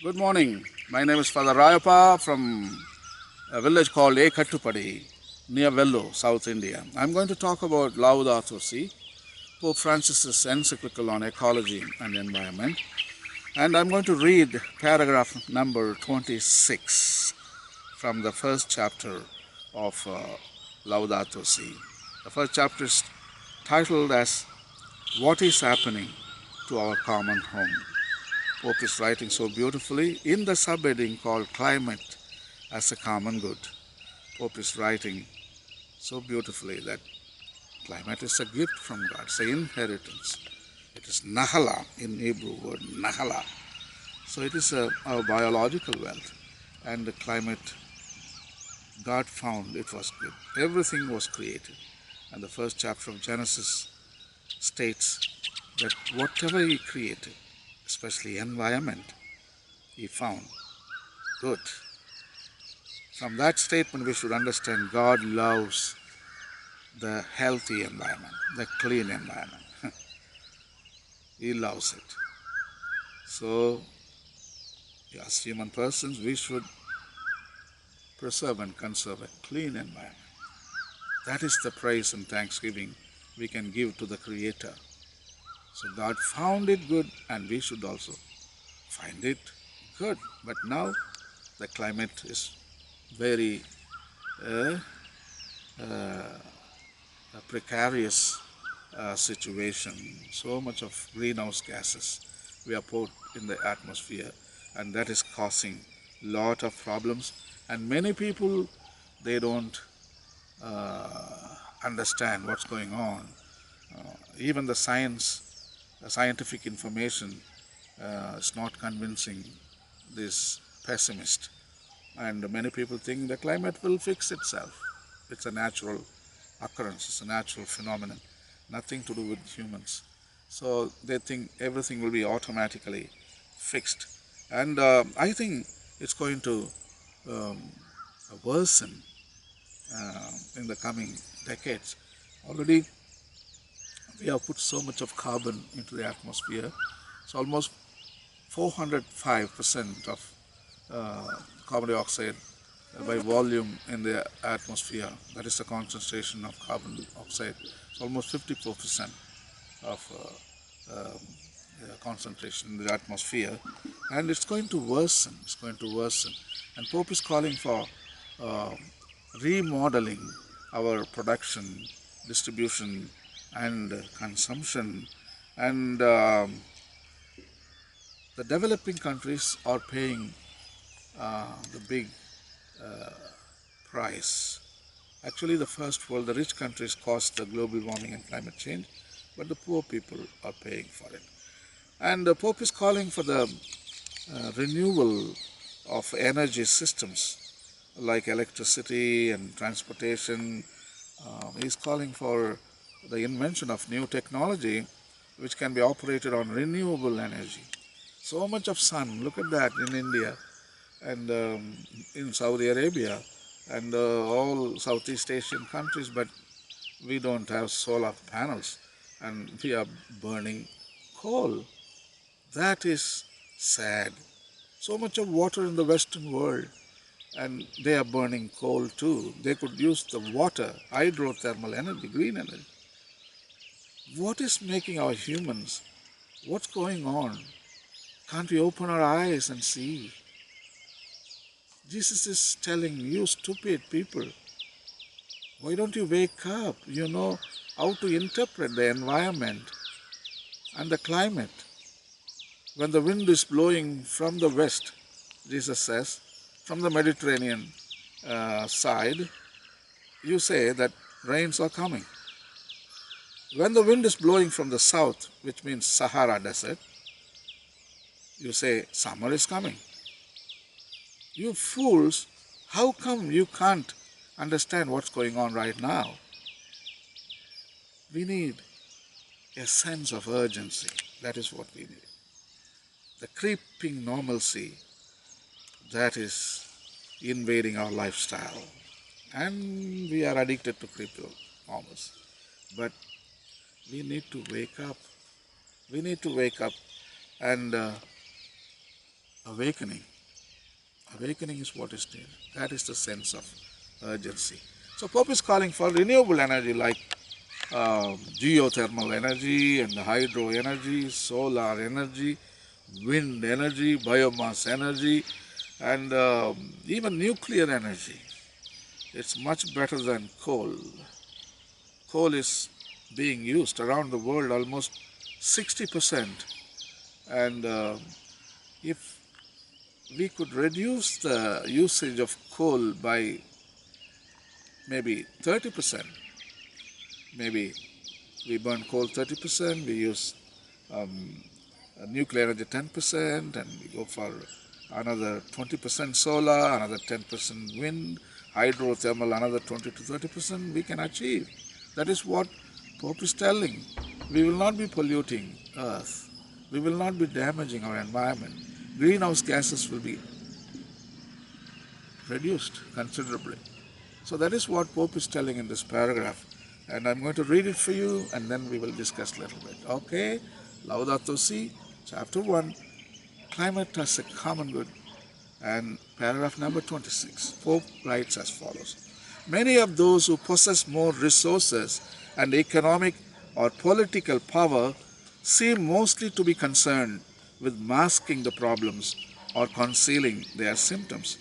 Good morning. My name is Father Rayappa from a village called Ekattupadi near Vellore, South India. I'm going to talk about Laudato Si, Pope Francis's encyclical on ecology and environment. And I'm going to read paragraph number 26 from the first chapter of Laudato Si. The first chapter is titled as What is Happening to Our Common Home. Pope is writing so beautifully in the subheading called Climate as a Common Good. Pope is writing so beautifully that climate is a gift from God, it's an inheritance. It is nahala in Hebrew word, nahala. So it is our biological wealth. And the climate, God found it was good. Everything was created. And the first chapter of Genesis states that whatever He created, especially environment, He found good. From that statement, we should understand God loves the healthy environment, the clean environment. He loves it. So, as human persons, we should preserve and conserve a clean environment. That is the praise and thanksgiving we can give to the Creator. So God found it good, and we should also find it good. But now the climate is very a precarious situation. So much of greenhouse gases we are put in the atmosphere, and that is causing lot of problems. And many people, they don't understand what's going on. Even the scientific information is not convincing this pessimist. And many people think the climate will fix itself. It's a natural occurrence, it's a natural phenomenon, nothing to do with humans. So they think everything will be automatically fixed. And I think it's going to um, worsen in the coming decades. Already we have put so much of carbon into the atmosphere. It's almost 405% of carbon dioxide by volume in the atmosphere. That is the concentration of carbon dioxide. It's almost 54% of concentration in the atmosphere, and it's going to worsen. It's going to worsen, and Pope is calling for uh, remodeling our production, distribution, and consumption. And the developing countries are paying the big price. Actually, the first world, the rich countries caused the global warming and climate change, but the poor people are paying for it. And the Pope is calling for the renewal of energy systems like electricity and transportation. He's calling for the invention of new technology which can be operated on renewable energy. So much of sun, look at that in India and in Saudi Arabia and all Southeast Asian countries, but we don't have solar panels and we are burning coal. That is sad. So much of water in the Western world, and they are burning coal too. They could use the water, hydrothermal energy, green energy. What is making our humans? What's going on? Can't we open our eyes and see? Jesus is telling you, stupid people, why don't you wake up? You know how to interpret the environment and the climate. When the wind is blowing from the west, Jesus says, from the Mediterranean side, you say that rains are coming. When the wind is blowing from the south, which means Sahara Desert, you say summer is coming. You fools, how come you can't understand what's going on right now? We need a sense of urgency. That is what we need. The creeping normalcy that is invading our lifestyle. And we are addicted to crypto normalcy. But we need to wake up. We need to wake up and awakening. Awakening is what is needed. That is the sense of urgency. So Pope is calling for renewable energy like geothermal energy and hydro energy, solar energy, wind energy, biomass energy, and even nuclear energy. It's much better than coal. Coal is being used around the world almost 60%. And if we could reduce the usage of coal by maybe 30%, maybe we burn coal 30%, we use nuclear energy 10%, and we go for another 20% solar, another 10% wind, hydrothermal, another 20 to 30%, we can achieve. That is what Pope is telling. We will not be polluting Earth. We will not be damaging our environment. Greenhouse gases will be reduced considerably. So that is what Pope is telling in this paragraph. And I'm going to read it for you and then we will discuss a little bit. Okay? Laudato Si, chapter 1, climate as a common good. And paragraph number 26. Pope writes as follows. Many of those who possess more resources and economic or political power seem mostly to be concerned with masking the problems or concealing their symptoms,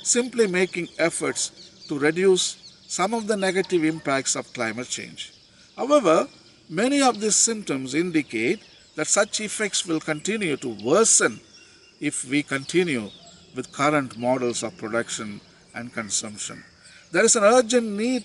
simply making efforts to reduce some of the negative impacts of climate change. However, many of these symptoms indicate that such effects will continue to worsen if we continue with current models of production and consumption. There is an urgent need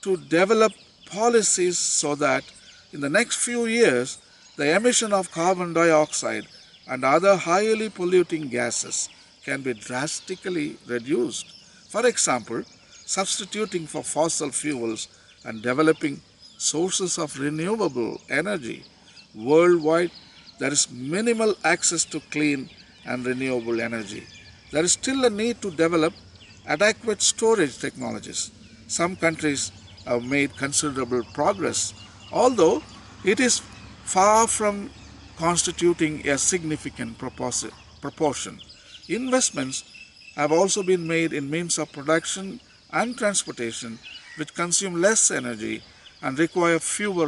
to develop policies so that in the next few years, the emission of carbon dioxide and other highly polluting gases can be drastically reduced. For example, substituting for fossil fuels and developing sources of renewable energy. Worldwide, there is minimal access to clean and renewable energy. There is still a need to develop adequate storage technologies. Some countries have made considerable progress, although it is far from constituting a significant proportion. Investments have also been made in means of production and transportation which consume less energy and require fewer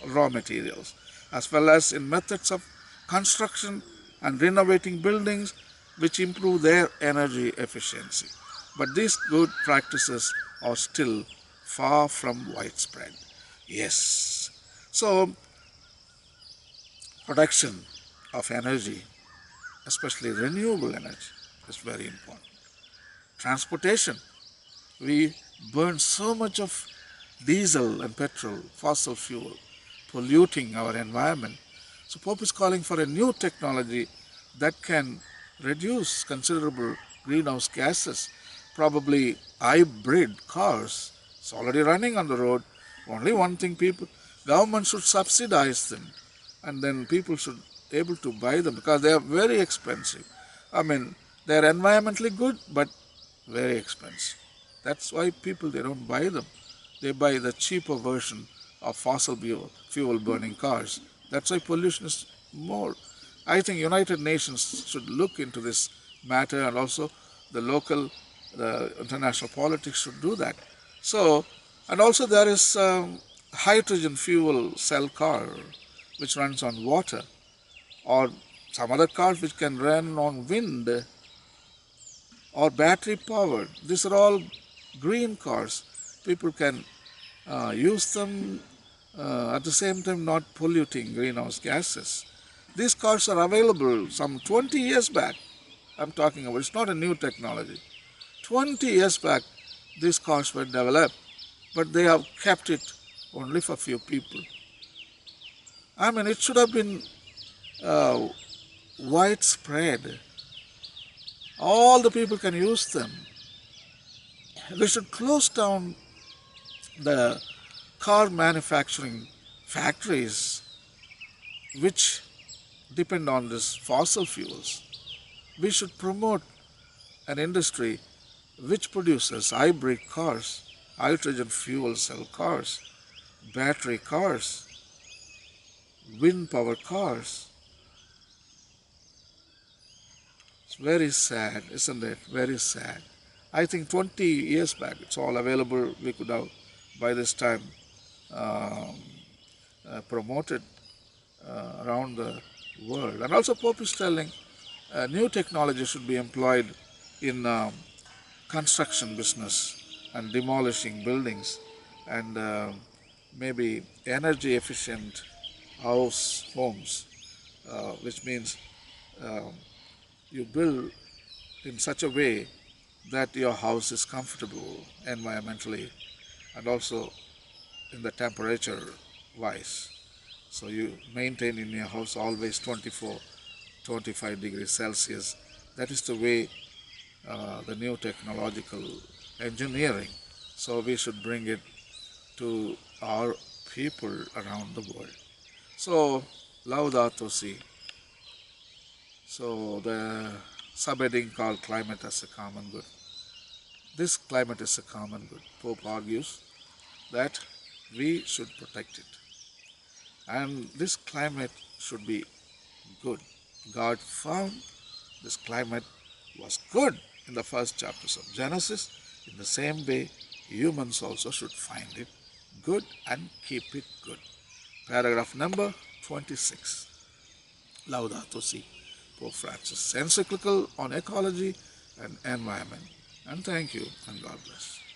raw materials, as well as in methods of construction and renovating buildings which improve their energy efficiency. But these good practices are still far from widespread. Yes. So, production of energy, especially renewable energy, is very important. Transportation. We burn so much of diesel and petrol, fossil fuel, polluting our environment. So Pope is calling for a new technology that can reduce considerable greenhouse gases, probably hybrid cars. It's already running on the road. Only one thing, government should subsidize them and then people should be able to buy them because they are very expensive. I mean, they are environmentally good but very expensive. That's why people, they don't buy them. They buy the cheaper version of fossil fuel burning cars. That's why pollution is more. I think United Nations should look into this matter, and also the international politics should do that. So, and also there is hydrogen fuel cell car which runs on water, or some other cars which can run on wind or battery powered. These are all green cars. People can use them at the same time not polluting greenhouse gases. These cars are available some 20 years back. I'm talking about, it's not a new technology. 20 years back, these cars were developed, but they have kept it only for few people. I mean, it should have been widespread. All the people can use them. We should close down the car manufacturing factories which depend on these fossil fuels. We should promote an industry which produces hybrid cars, hydrogen fuel cell cars, battery cars, wind power cars. very sad, isn't it? Very sad. I think 20 years back, it's all available. We could have, by this time, um, promoted around the world. And also, Pope is telling new technology should be employed in construction business and demolishing buildings and maybe energy efficient homes, which means um, you build in such a way that your house is comfortable environmentally and also in the temperature wise. So you maintain in your house always 24, 25 degrees Celsius. That is the way the new technological engineering. So we should bring it to our people around the world. So Laudato Si. So the subheading called climate as a common good. This climate is a common good. Pope argues that we should protect it. And this climate should be good. God found this climate was good in the first chapters of Genesis. In the same way, humans also should find it good and keep it good. Paragraph number 26. Laudato Si, Pope Francis, encyclical on ecology and environment. And thank you and God bless.